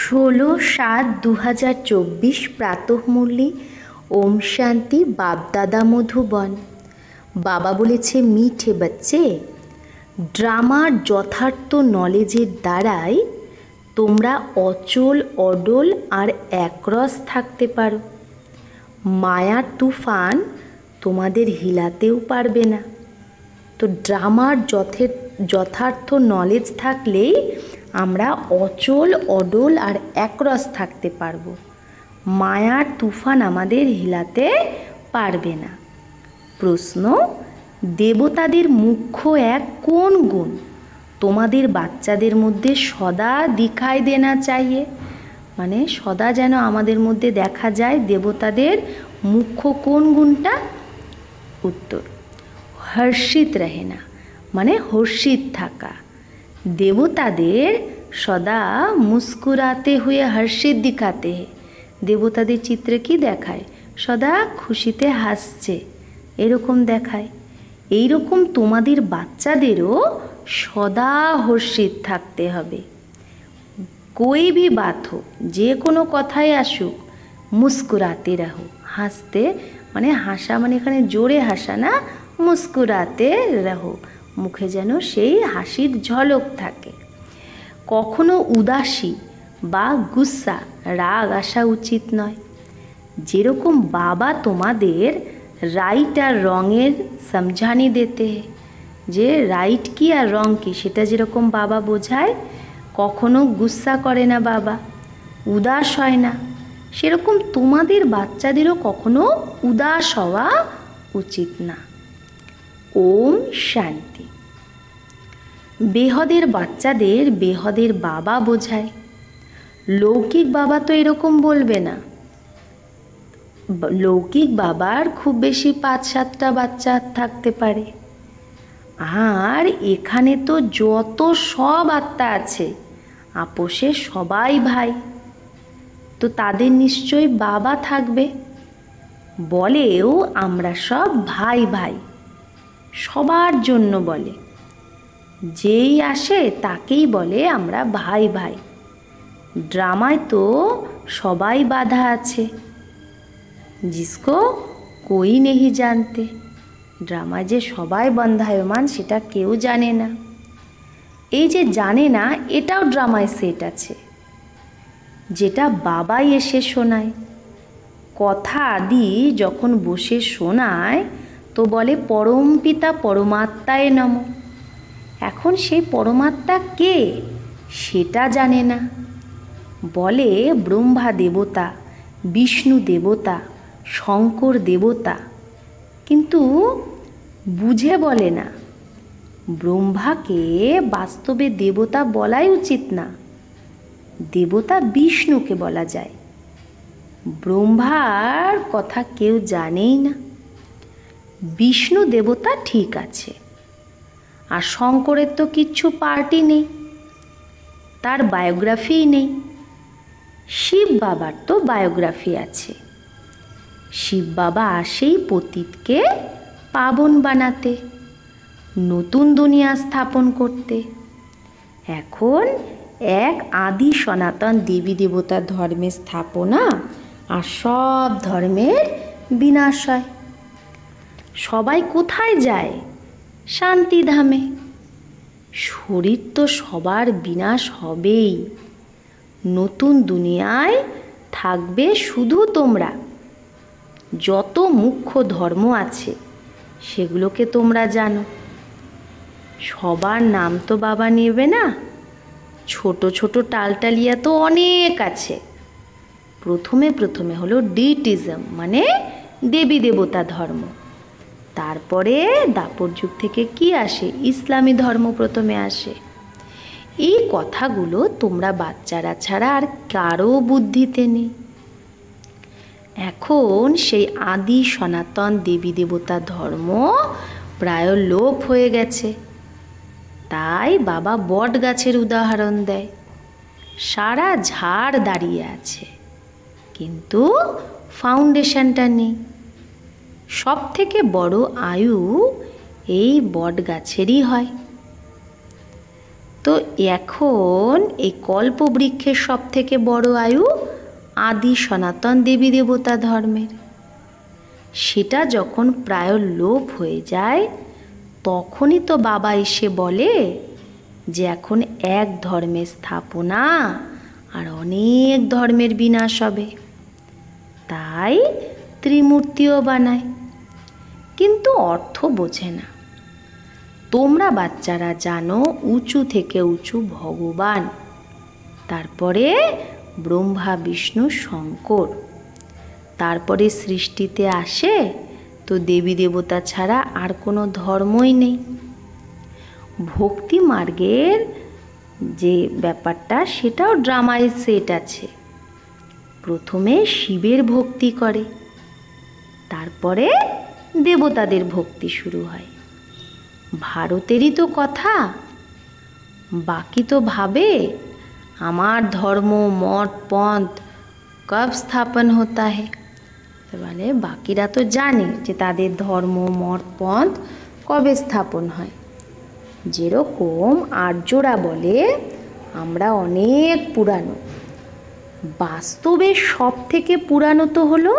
16/7/2024 প্রাতঃমূর্লি। ওম শান্তি। বাপদাদা মধুবন। বাবা বলেছে, মিঠে বাচ্চে, ড্রামার যথার্থ নলেজের দ্বারাই তোমরা অচল, অডল আর একরস থাকতে পারো। মায়ার তুফান তোমাদের হিলাতেও পারবে না। তো ড্রামার যথার্থ নলেজ থাকলেই আমরা অচল, অডল আর একরস থাকতে পারবো। মায়ার তুফান আমাদের হিলাতে পারবে না। প্রশ্ন, দেবতাদের মুখ্য এক কোন গুণ তোমাদের বাচ্চাদের মধ্যে সদা দিখাই দেনা চাইয়ে? মানে সদা যেন আমাদের মধ্যে দেখা যায় দেবতাদের মুখ্য কোন গুণটা? উত্তর, হর্ষিত রহে না, মানে হর্ষিত থাকা। দেবতাদের সদা মুস্কুরাতে হুয়ে হর্ষিত দিখাতে হে। দেবতাদের চিত্রে কি দেখায়? সদা খুশিতে হাসছে, এরকম দেখায়। এইরকম তোমাদের বাচ্চাদেরও সদা হর্ষিত থাকতে হবে। कोई भी बात हो, যে কোনো কথাই আসুক, মুস্কুরাতে রহো। হাসতে মানে হাসা মানে এখানে জোরে হাসা না, মুস্কুরাতে রহো, মুখে যেন সেই হাসির ঝলক থাকে। কখনো উদাসী বা গুসা, রাগ আসা উচিত নয়। যেরকম বাবা তোমাদের রাইট আর রঙের সমঝানি দিতে, যে রাইট কি আর রং কি সেটা যেরকম বাবা বোঝায়, কখনো গুসা করে না বাবা, উদাস হয় না, সেরকম তোমাদের বাচ্চাদেরও কখনো উদাস হওয়া উচিত না। ওম শান্তি। বেহদের বাচ্চাদের বেহদের বাবা বোঝায়। লৌকিক বাবা তো এরকম বলবে না। লৌকিক বাবার খুব বেশি 5-7টা বাচ্চা থাকতে পারে। আর এখানে তো যত সব আত্মা আছে, আপোষে সবাই ভাই, তো তাদের নিশ্চয়ই বাবা থাকবে। বলেও আমরা সব ভাই ভাই, সবার জন্য বলে। যেই আসে তাকেই বলে আমরা ভাই ভাই। ড্রামায় তো সবাই বাধা আছে, জিসকো কোই নেহি জানতে। ড্রামায় যে সবাই বন্ধায়মান সেটা কেউ জানে না। এই যে জানে না, এটাও ড্রামায় সেট আছে, যেটা বাবাই এসে শোনায়। কথা আদি যখন বসে শোনায় তো বলে পরম পিতা পরমাত্মায় নম। এখন সেই পরমাত্মা কে সেটা জানে না। বলে ব্রহ্মা দেবতা, বিষ্ণু দেবতা, শঙ্কর দেবতা, কিন্তু বুঝে বলে না। ব্রহ্মাকে বাস্তবে দেবতা বলাই উচিত না, দেবতা বিষ্ণুকে বলা যায়। ব্রহ্মার কথা কেউ জানেই না। বিষ্ণু দেবতা ঠিক আছে, আর শঙ্করের তো কিচ্ছু পার্টি নেই, তার বায়োগ্রাফিই নেই। শিব বাবার তো বায়োগ্রাফি আছে। শিব বাবা আসেই পতিতকে পাবন বানাতে, নতুন দুনিয়া স্থাপন করতে। এখন এক আদি সনাতন দেবী দেবতার ধর্মের স্থাপনা আর সব ধর্মের বিনাশ হয়। সবাই কোথায় যায়? শান্তিধামে। শরীর তো সবার বিনাশ হবেই। নতুন দুনিয়ায় থাকবে শুধু তোমরা। যত মুখ্য ধর্ম আছে সেগুলোকে তোমরা জানো। সবার নাম তো বাবা নেবে না। ছোট ছোট টালটালিয়া তো অনেক আছে। প্রথমে হলো ডিটিজম, মানে দেবী দেবতা ধর্ম। তারপরে দাপর যুগ থেকে কি আসে? ইসলামী ধর্ম প্রথমে আসে। এই কথাগুলো তোমরা বাচ্চারা ছাড়া আর কারো বুদ্ধিতে নেই। এখন সেই আদি সনাতন দেবী দেবতা ধর্ম প্রায় লোপ হয়ে গেছে। তাই বাবা বট গাছের উদাহরণ দেয়। সারা ঝাড় দাঁড়িয়ে আছে, কিন্তু ফাউন্ডেশনটা নেই। সব থেকে বড় আয়ু এই বট গাছেরই হয়। তো এখন এই কল্পবৃক্ষের সব থেকে বড় আয়ু আদি সনাতন দেবী দেবতা ধর্মের। সেটা যখন প্রায় লোপ হয়ে যায় তখনই তো বাবা এসে বলে যে এখন এক ধর্মের স্থাপনা আর অনেক ধর্মের বিনাশ হবে, তাই ত্রিমূর্তিও বানায়। কিন্তু অর্থ বোঝে না। তোমরা বাচ্চারা জানো উঁচু থেকে উঁচু ভগবান, তারপরে ব্রহ্মা বিষ্ণু শঙ্কর, তারপরে সৃষ্টিতে আসে তো দেবী দেবতা ছাড়া আর কোনো ধর্মই নেই। ভক্তি মার্গের যে ব্যাপারটা সেটাও ড্রামায় সেট আছে। প্রথমে শিবের ভক্তি করে, তারপরে দেবতাদের ভক্তি শুরু হয়। ভারতেরই তো কথা। বাকি তো ভাবে আমার ধর্ম মঠ পন্থ কব স্থাপন হতা হে, বলে বাকিরা তো জানে যে তাদের ধর্ম মঠ পন্থ কবে স্থাপন হয়। যেরকম আর্যরা বলে আমরা অনেক পুরানো, বাস্তবে সব থেকে পুরানো তো হলো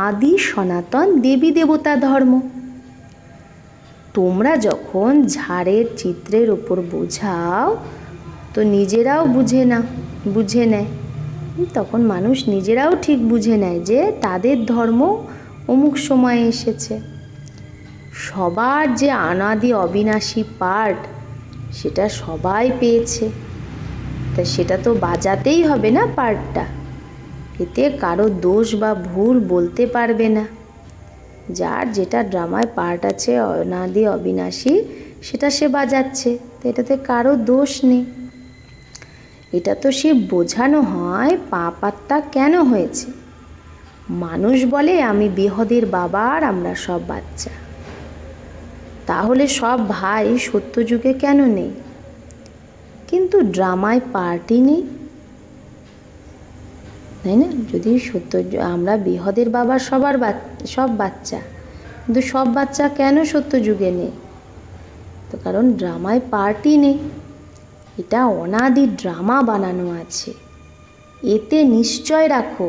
আদি সনাতন দেবী দেবতা ধর্ম। তোমরা যখন ঝাড়ের চিত্রের ওপর বোঝাও তো নিজেরাও বুঝে নেয়, তখন মানুষ নিজেরাও ঠিক বুঝে নেয় যে তাদের ধর্ম অমুক সময়ে এসেছে। সবার যে অনাদি অবিনাশী পার্ট সেটা সবাই পেয়েছে, তা সেটা তো বাজাতেই হবে না পার্টটা। এতে কারো দোষ বা ভুল বলতে পারবে না। যার যেটা ড্রামায় পার্ট আছে অনাদি অবিনাশী সেটা সে বাজাচ্ছে, তো এটাতে কারো দোষ নেই। এটা তো সে বোঝানো হয় পাপ আত্মা কেন হয়েছে। মানুষ বলে আমি বেহদের বাবা আর আমরা সব বাচ্চা, তাহলে সব ভাই সত্যযুগে কেন নেই? কিন্তু ড্রামায় পার্টই নেই, তাই না? যদি আমরা বেহদের বাবা সব বাচ্চা, কিন্তু সব বাচ্চা কেন সত্যযুগে নেই? তো কারণ ড্রামায় পার্টই নেই। এটা অনাদি ড্রামা বানানো আছে, এতে নিশ্চয় রাখো,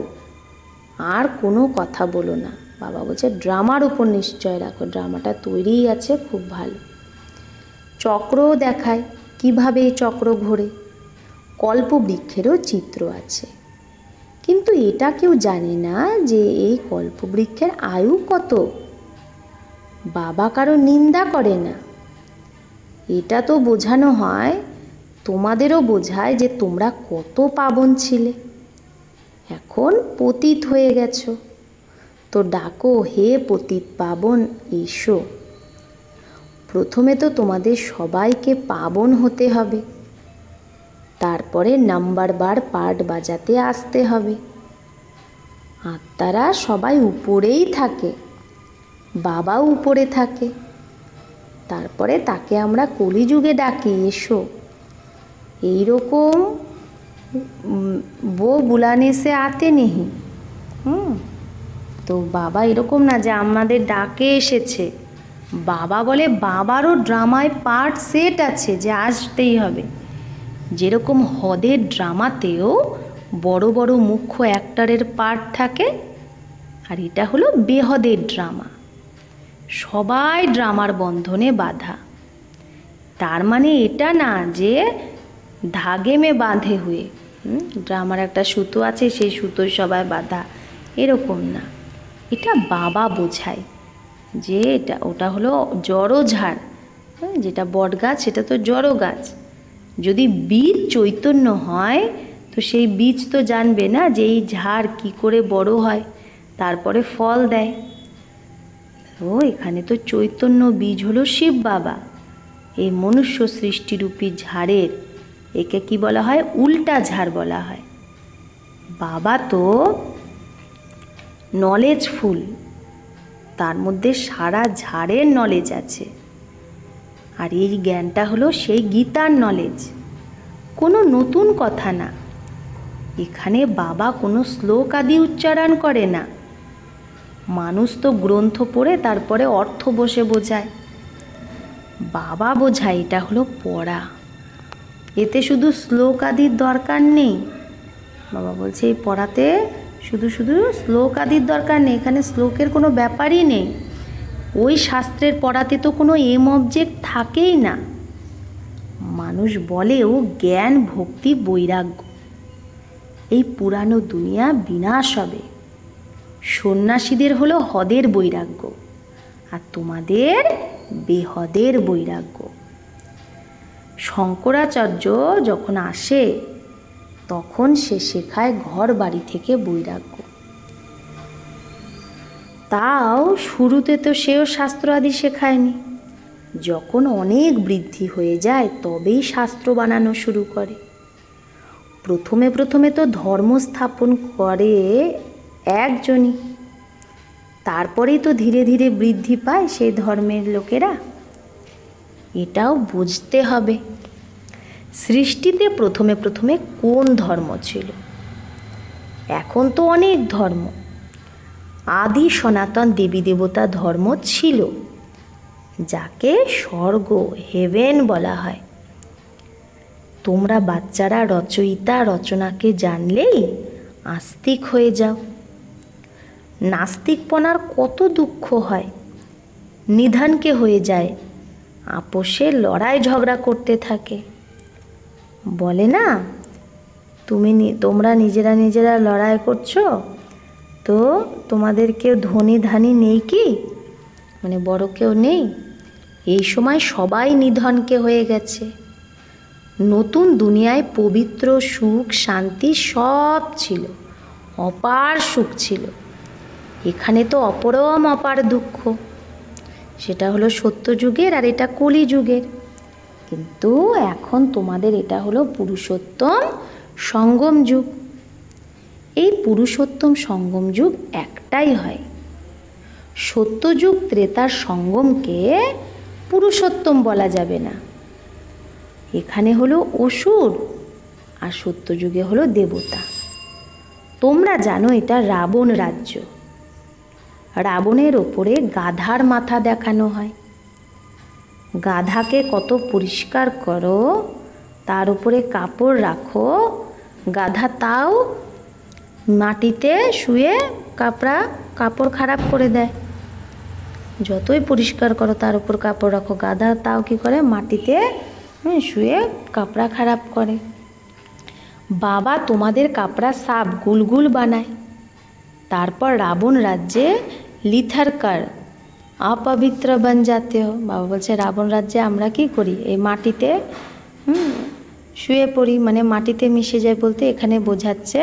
আর কোনো কথা বলো না। বাবা বলছে ড্রামার উপর নিশ্চয় রাখো, ড্রামাটা তৈরিই আছে খুব ভালো। চক্রও দেখায় কিভাবে এই চক্র ঘোরে, কল্পবৃক্ষেরও চিত্র আছে। কিন্তু এটা কেউ জানে না যে এই কল্পবৃক্ষের আয়ু কত। বাবা কারো নিন্দা করে না, এটা তো বোঝানো হয়, তোমাদেরও বোঝায় যে তোমরা কত পাবন ছিলে, এখন পতিত হয়ে গেছো। তো ডাকো হে পতিত পাবন এসো। প্রথমে তো তোমাদের সবাইকে পাবন হতে হবে, তারপরে নাম্বারবার পার্ট বাজাতে আসতে হবে। আত্মারা সবাই উপরেই থাকে, বাবাও উপরে থাকে, তারপরে তাকে আমরা কলিযুগে ডাকি এসো। এই রকম वो बुलाने से आते नहीं। তো বাবা এরকম না যে আমাদের ডাকে এসেছে, বাবা বলে বাবারও ড্রামায় পার্ট সেট আছে যে আসতেই হবে। যেরকম হদের ড্রামাতেও বড় বড় মুখ্য অ্যাক্টরের পার্ট থাকে, আর এটা হলো বেহদের ড্রামা, সবাই ড্রামার বন্ধনে বাঁধা। তার মানে এটা না যে ধাগে মে বাঁধে হুয়ে, ড্রামার একটা সুতো আছে সেই সুতোয় সবাই বাঁধা, এরকম না। এটা বাবা বোঝায় যে ওটা হলো জড়ো ঝাড়, যেটা বট গাছ সেটা তো জড়ো গাছ। যদি বীজ চৈতন্য হয় তো সেই বীজ তো জানবে না যে এই ঝাড় কী করে বড় হয়, তারপরে ফল দেয়। তো এখানে তো চৈতন্য বীজ হলো শিব বাবা। এই মনুষ্য সৃষ্টিরূপী ঝাড়ের একে কি বলা হয়? উল্টা ঝাড় বলা হয়। বাবা তো নলেজ ফুল, তার মধ্যে সারা ঝাড়ের নলেজ আছে, আর এই জ্ঞানটা হলো সেই গীতার নলেজ, কোনো নতুন কথা না। এখানে বাবা কোনো শ্লোক আদি উচ্চারণ করে না, মানুষ তো গ্রন্থ পড়ে তারপরে অর্থ বসে বোঝায়। বাবা বোঝায় এটা হলো পড়া, এতে শুধু শ্লোক আদির দরকার নেই। বাবা বলছে এই পড়াতে শুধু শুধু শ্লোক আদির দরকার নেই, এখানে শ্লোকের কোনো ব্যাপারই নেই। ওই শাস্ত্রের পড়াতে তো কোনো এম অবজেক্ট থাকেই না। মানুষ বলেও জ্ঞান ভক্তি বৈরাগ্য, এই পুরানো দুনিয়া বিনাশ হবে। সন্ন্যাসীদের হলো হদের বৈরাগ্য, আর তোমাদের বেহদের বৈরাগ্য। শঙ্করাচার্য যখন আসে তখন সে শেখায় ঘর বাড়ি থেকে বৈরাগ্য। তাও শুরুতে তো সেও শাস্ত্র আদি শেখায়নি, যখন অনেক বৃদ্ধি হয়ে যায় তবেই শাস্ত্র বানানো শুরু করে। প্রথমে প্রথমে তো ধর্ম স্থাপন করে একজনই, তারপরেই তো ধীরে ধীরে বৃদ্ধি পায় সেই ধর্মের লোকেরা। এটাও বুঝতে হবে সৃষ্টিতে প্রথমে প্রথমে কোন ধর্ম ছিল। এখন তো অনেক ধর্ম। আদি সনাতন দেবী দেবতা ধর্ম ছিল, যাকে স্বর্গ হেভেন বলা হয়। তোমরা বাচ্চারা রচয়িতা রচনাকে জানলেই আস্তিক হয়ে যাও। নাস্তিকপনার কত দুঃখ হয়, নিধনকে হয়ে যায়, আপোষে লড়াই ঝগড়া করতে থাকে। বলে না তোমরা নিজেরা নিজেরা লড়াই করছো, তো তোমাদের কেউ ধনী ধানী নেই কি, মানে বড় কেউ নেই। এই সময় সবাই নিধনকে হয়ে গেছে। নতুন দুনিয়ায় পবিত্র সুখ শান্তি সব ছিল, অপার সুখ ছিল। এখানে তো অপরম অপার দুঃখ। সেটা হলো সত্যযুগের আর এটা কলিযুগের। কিন্তু এখন তোমাদের এটা হলো পুরুষোত্তম সঙ্গম যুগ। এই পুরুষোত্তম সঙ্গম যুগ একটাই হয়। সত্যযুগ ত্রেতার সঙ্গমকে পুরুষোত্তম বলা যাবে না। এখানে হলো অসুর আর সত্যযুগে হলো দেবতা। তোমরা জানো এটা রাবণ রাজ্য। রাবণের ওপরে গাধার মাথা দেখানো হয়। গাধাকে কত পরিষ্কার করো, তার উপরে কাপড় রাখো, গাধা তাও মাটিতে শুয়ে কাপড় খারাপ করে দেয়। যতই পরিষ্কার করো তার উপর কাপড় রাখো, গাধা তাও কি করে, মাটিতে শুয়ে কাপড়া খারাপ করে। বাবা তোমাদের কাপড়া সাপ গুলগুল বানায়। তারপর রাবণ রাজ্যে লিথারকার অপবিত্র বন যাতে হো। বাবা বলছে রাবণ রাজ্যে আমরা কি করি, এই মাটিতে শুয়ে পড়ি, মানে মাটিতে মিশে যায়। বলতে এখানে বোঝাচ্ছে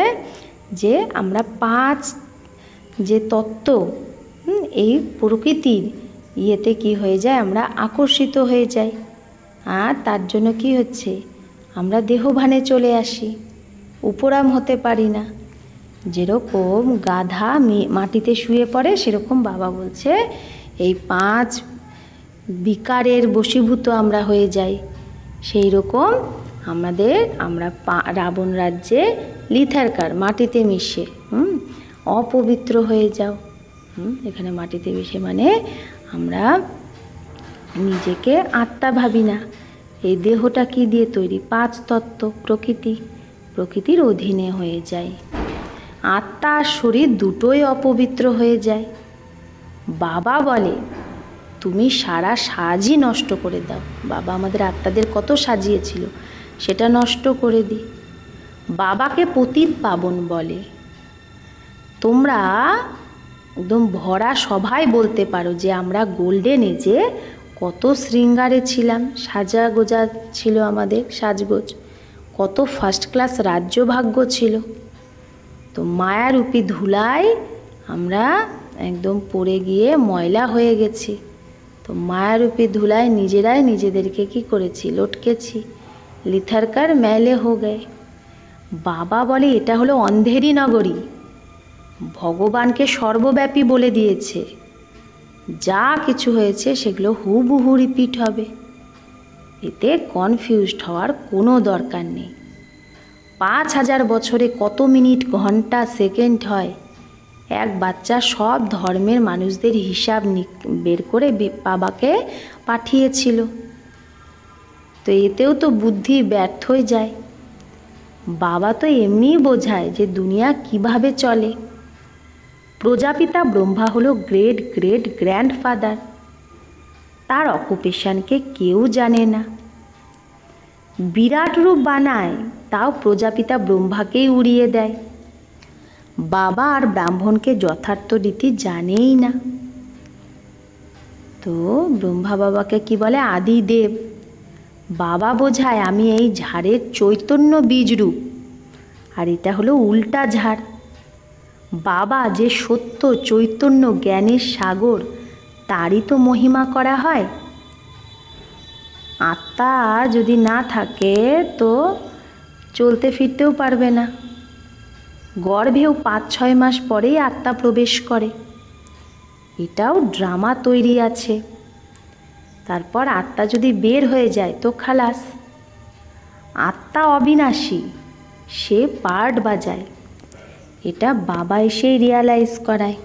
যে আমরা পাঁচ যে তত্ত্ব, এই প্রকৃতির ইয়েতে কি হয়ে যায়, আমরা আকর্ষিত হয়ে যাই। আর তার জন্য কি হচ্ছে, আমরা দেহভানে চলে আসি, উপরাম হতে পারি না। যেরকম গাধা মাটিতে শুয়ে পড়ে, সেরকম বাবা বলছে এই পাঁচ বিকারের বশীভূত আমরা হয়ে যাই। সেই রকম আমরা রাবণ রাজ্যে লিথারকার মাটিতে মিশে অপবিত্র হয়ে যাও। এখানে মাটিতে মিশে মানে আমরা নিজেকে আত্মা ভাবি না। এই দেহটা কি দিয়ে তৈরি, পাঁচ তত্ত্ব প্রকৃতির অধীনে হয়ে যায়। আত্মা আর শরীর দুটোই অপবিত্র হয়ে যায়। বাবা বলে তুমি সারা সাজই নষ্ট করে দাও। বাবা আমাদের আত্মাদের কত সাজিয়েছিল, সেটা নষ্ট করে দিই। বাবাকে পতিত পাবন বলে। তোমরা একদম ভরা সভায় বলতে পারো যে আমরা গোল্ডেন এজে কত শৃঙ্গারে ছিলাম, সাজা গোজা ছিল আমাদের সাজগোজ, কত ফার্স্ট ক্লাস রাজ্যভাগ্য ছিল। তো মায়ারূপী ধুলায় আমরা একদম পড়ে গিয়ে ময়লা হয়ে গেছি। তো মায়ারূপী ধুলায় নিজেরাই নিজেদেরকে কি করেছি, লটকেছি। লিথারকার মেলে হো গে। বাবা বলে এটা হলো অন্ধেরি নগরী। ভগবানকে সর্বব্যাপী বলে দিয়েছে, যা কিছু হয়েছে সেগুলো হুবহু রিপিট হবে। এতে কনফিউজড হওয়ার কোনো দরকার নেই। 5000 বছরে কত মিনিট ঘন্টা সেকেন্ড হয়, এক বাচ্চা সব ধর্মের মানুষদের হিসাব বের করে বাবাকে পাঠিয়েছিল। তো এতেও তো বুদ্ধি ব্যর্থ হয়ে যায়। বাবা তো এমনিই বোঝায় যে দুনিয়া কিভাবে চলে। প্রজাপিতা ব্রহ্মা হলো গ্রেট গ্রেট গ্র্যান্ডফাদার, তার অকুপেশনকে কেউ জানে না। বিরাট রূপ বানায়, তাও প্রজাপিতা ব্রহ্মাকেই উড়িয়ে দেয়। বাবা আর ব্রাহ্মণকে যথার্থ রীতি জানেই না। তো ব্রহ্মা বাবাকে কি বলে? আদিদেব। বাবা বোঝায় আমি এই ঝাড়ের চৈতন্য বীজ রূপ, আর এটা হলো উল্টা ঝাড়। বাবা যে সত্য চৈতন্য জ্ঞানের সাগর, তারই তো মহিমা করা হয়। আত্মা যদি না থাকে তো চলতে ফিরতেও পারবে না। গর্ভেও 5-6 মাস পরেই আত্মা প্রবেশ করে। এটাও ড্রামা তৈরি আছে। তারপর আত্মা যদি বের হয়ে যায় তো খালাস। আত্মা অবিনাশী, সে পার্ট বাজায়। এটা বাবা এসেই রিয়ালাইজ করায়।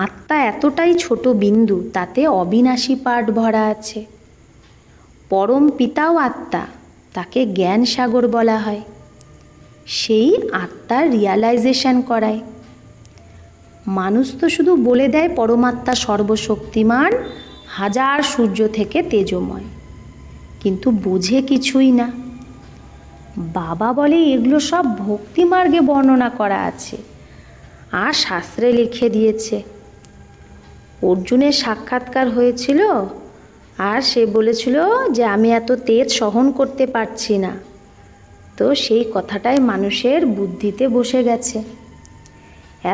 আত্মা এতটাই ছোট বিন্দু, তাতে অবিনাশী পার্ট ভরা আছে। পরম পিতাও আত্মা, তাকে জ্ঞান সাগর বলা হয়। সেই আত্মার রিয়ালাইজেশন করায়। মানুষ তো শুধু বলে দেয় পরমাত্মা সর্বশক্তিমান, 1000 সূর্য থেকে তেজময়, কিন্তু বোঝে কিছুই না। বাবা বলে এগুলো সব ভক্তি মার্গে বর্ণনা করা আছে আর শাস্ত্রে লিখে দিয়েছে। অর্জুনের সাক্ষাৎকার হয়েছিল আর সে বলেছিল যে আমি এত তেজ সহন করতে পারছি না। তো সেই কথাটাই মানুষের বুদ্ধিতে বসে গেছে।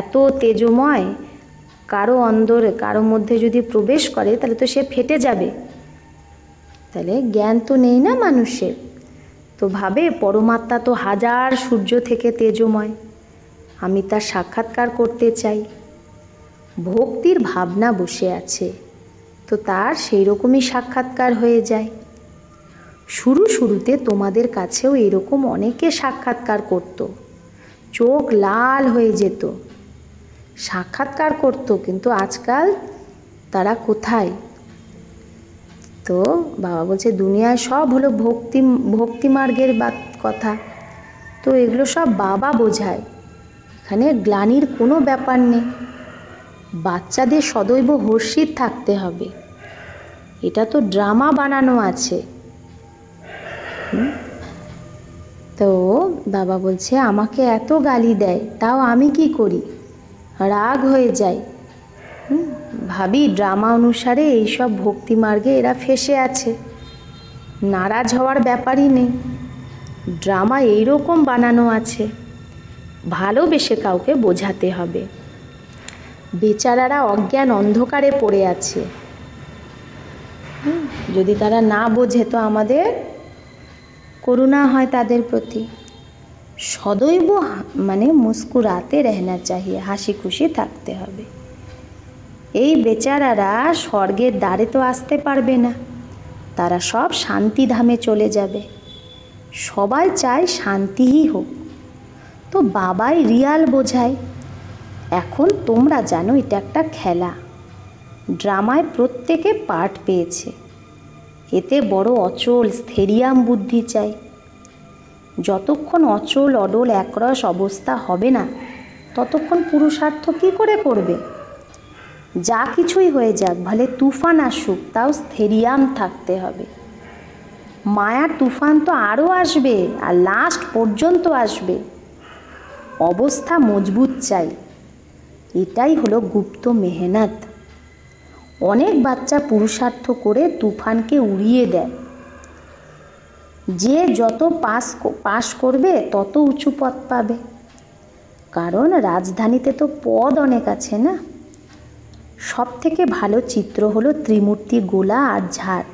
এত তেজময় কারো অন্দরে কারো মধ্যে যদি প্রবেশ করে তাহলে তো সে ফেটে যাবে। তাহলে জ্ঞান তো নেই না মানুষের। তো ভাবে পরমাত্মা তো 1000 সূর্য থেকে তেজময়, আমি তার সাক্ষাৎকার করতে চাই। ভক্তির ভাবনা বসে আছে, তো তার সেই রকমই সাক্ষাৎকার হয়ে যায়। শুরুতে তোমাদের কাছেও এরকম অনেকে সাক্ষাৎকার করত, চোখ লাল হয়ে যেত, সাক্ষাৎকার করত, কিন্তু আজকাল তারা কোথায়? তো বাবা বলছে দুনিয়ায় সব হলো ভক্তি মার্গের কথা। তো এগুলো সব বাবা বোঝায়, এখানে গ্লানির কোনো ব্যাপার নেই। বাচ্চাদের সদৈব হর্ষিত থাকতে হবে, এটা তো ড্রামা বানানো আছে। তো বাবা বলছে আমাকে এত গালি দেয়, তাও আমি কি করি? রাগ হয়ে যায়। ভাবি ড্রামা অনুসারে এইসব ভক্তি মার্গে এরা ফেসে আছে, নারাজ হওয়ার ব্যাপারই নেই। ড্রামা এইরকম বানানো আছে, ভালোবেসে কাউকে বোঝাতে হবে। বেচারারা অজ্ঞান অন্ধকারে পড়ে আছে, যদি তারা না বোঝে তো আমাদের করুণা হয় তাদের প্রতি। সদৈব মুস্কুরাতে রহনা চাহিয়ে, হাসি খুশি থাকতে হবে। এই বেচারারা স্বর্গের দ্বারে তো আসতে পারবে না, তারা সব শান্তিধামে চলে যাবে। সবাই চায় শান্তিই হোক, তো বাবাই রিয়াল বোঝায়। এখন তোমরা জানো এটা একটা খেলা, ড্রামায় প্রত্যেকে পার্ট পেয়েছে। এতে বড় অচল স্থেরিয়াম বুদ্ধি চাই। যতক্ষণ অচল অডল একরস অবস্থা হবে না, ততক্ষণ পুরুষার্থ কী করে করবে? যা কিছুই হয়ে যাক, ভলে তুফান আসুক, তাও স্থেরিয়াম থাকতে হবে। মায়ার তুফান তো আরও আসবে, আর লাস্ট পর্যন্ত আসবে। অবস্থা মজবুত চাই, এটাই হলো গুপ্ত মেহনত। অনেক বাচ্চা পুরুষার্থ করে তুফানকে উড়িয়ে দেয়। যে যত পাস করবে তত উঁচু পদ পাবে, কারণ রাজধানীতে তো পদ অনেক আছে না। সব থেকে ভালো চিত্র হলো ত্রিমূর্তি গোলা আর ঝাড়।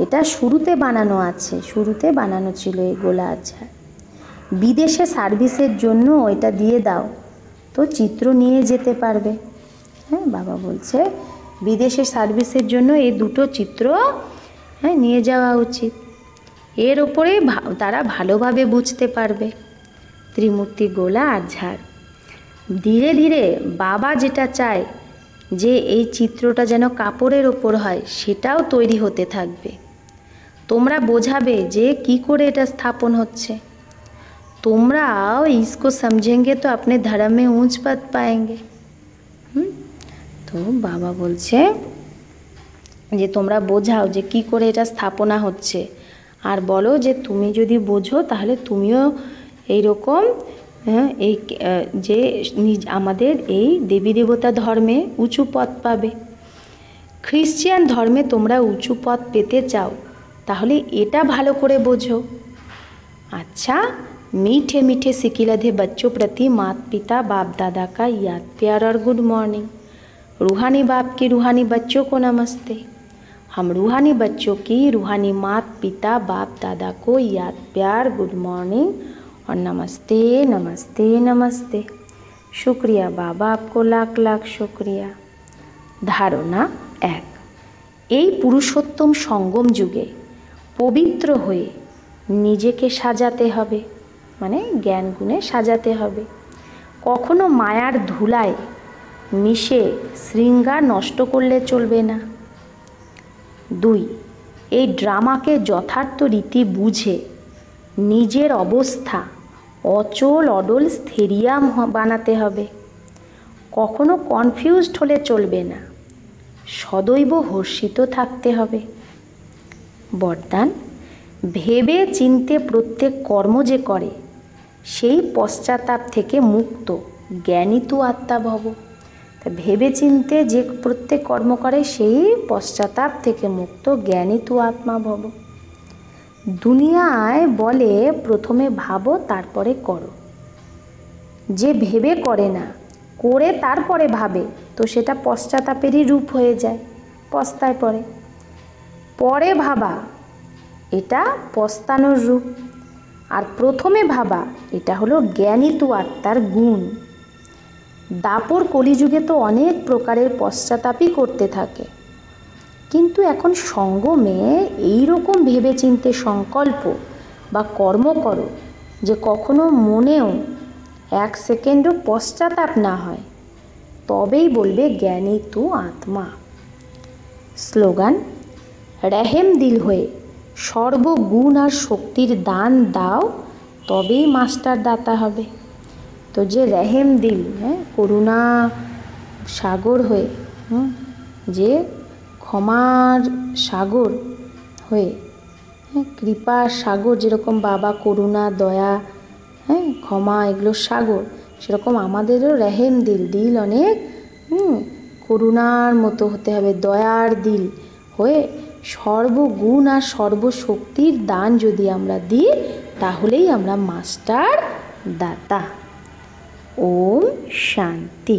এটা শুরুতে বানানো আছে, শুরুতে বানানো ছিল এই গোলা আর ঝাড়। বিদেশে সার্ভিসের জন্য এটা দিয়ে দাও, তো চিত্র নিয়ে যেতে পারবে। হ্যাঁ, বাবা বলছে বিদেশে সার্ভিসের জন্য এই দুটো চিত্র নিয়ে যাওয়া উচিত। এর ওপরেই তারা ভালোভাবে বুঝতে পারবে ত্রিমূর্তি গোলা আর ঝাড়। ধীরে ধীরে বাবা যেটা চায় যে এই চিত্রটা যেন কাপড়ের ওপর হয়, সেটাও তৈরি হতে থাকবে। তোমরা বোঝাবে যে কি করে এটা স্থাপন হচ্ছে। তোমরাও इसको समझेंगे तो अपने धर्म में ऊंच पद पाएंगे। তো বাবা বলছে যে তোমরা বোঝাও যে কি করে এটা স্থাপনা হচ্ছে, আর বলো যে তুমি যদি বোঝো তাহলে তুমিও এইরকম এই যে আমাদের এই দেবী দেবতা ধর্মে উঁচু পদ পাবে। খ্রিশ্চান ধর্মে তোমরা উঁচু পদ পেতে চাও তাহলে এটা ভালো করে বোঝো। अच्छा, मीठे मीठे सिकिलधे बच्चों प्रति माता पिता बाप दादा का याद प्यार और गुड मॉर्निंग। रूहानी बाप की रूहानी बच्चों को नमस्ते। हम रूहानी बच्चों की रूहानी माता पिता बाप दादा को याद प्यार गुड मॉर्निंग और नमस्ते नमस्ते नमस्ते। शुक्रिया बाबा, आपको लाख लाख शुक्रिया। धारणा 1, এই পুরুষোত্তম সঙ্গম যুগে পবিত্র হয়ে নিজেকে সাজাতে হবে, মানে জ্ঞান গুণে সাজাতে হবে। কখনো মায়ার ধুলায় মিশে শৃঙ্গার নষ্ট করলে চলবে না। 2, এই ড্রামাকে যথার্থ রীতি বুঝে নিজের অবস্থা অচল অডল স্থিরিয়াম বানাতে হবে। কখনো কনফিউজড হলে চলবে না, সদৈব হর্ষিত থাকতে হবে। বরদান, ভেবে চিনতে প্রত্যেক কর্ম যে করে সেই পশ্চাতাপ থেকে মুক্ত জ্ঞানী তু আত্মা ভব। তা ভেবে চিনতে যে প্রত্যেক কর্ম করে সেই পশ্চাতাপ থেকে মুক্ত জ্ঞানী তু আত্মা ভব। দুনিয়ায় বলে প্রথমে ভাবো তারপরে করো। যে ভেবে করে না, করে তারপরে ভাবে, তো সেটা পশ্চাতাপেরই রূপ হয়ে যায়, পস্তায় পড়ে। পরে ভাবা এটা পস্তানোর রূপ, আর প্রথমে ভাবা এটা হলো জ্ঞানীতু আত্মার গুণ। দাপর কলিযুগে তো অনেক প্রকারের পশ্চাতাপই করতে থাকে, কিন্তু এখন সঙ্গমে এই রকম ভেবেচিন্তে সংকল্প বা কর্ম করো যে কখনো মনেও 1 সেকেন্ডও পশ্চাতাপ না হয়, তবেই বলবে জ্ঞানী তু আত্মা। স্লোগান, রহেম দিল হয়ে সর্বগুণ আর শক্তির দান দাও, তবেই মাস্টার দাতা হবে। তো যে রহেম দিল, করুণা সাগর হয়ে, যে ক্ষমার সাগর হয়ে, কৃপার সাগর, যেরকম বাবা করুণা দয়া ক্ষমা এগুলোর সাগর, সেরকম আমাদেরও রহেম দিল, দিল অনেক করুণার মতো হতে হবে, দয়ার দিল হয়ে সর্বগুণ আর সর্বশক্তির দান যদি আমরা দিই তাহলেই আমরা মাস্টার দাতা। ওম শান্তি।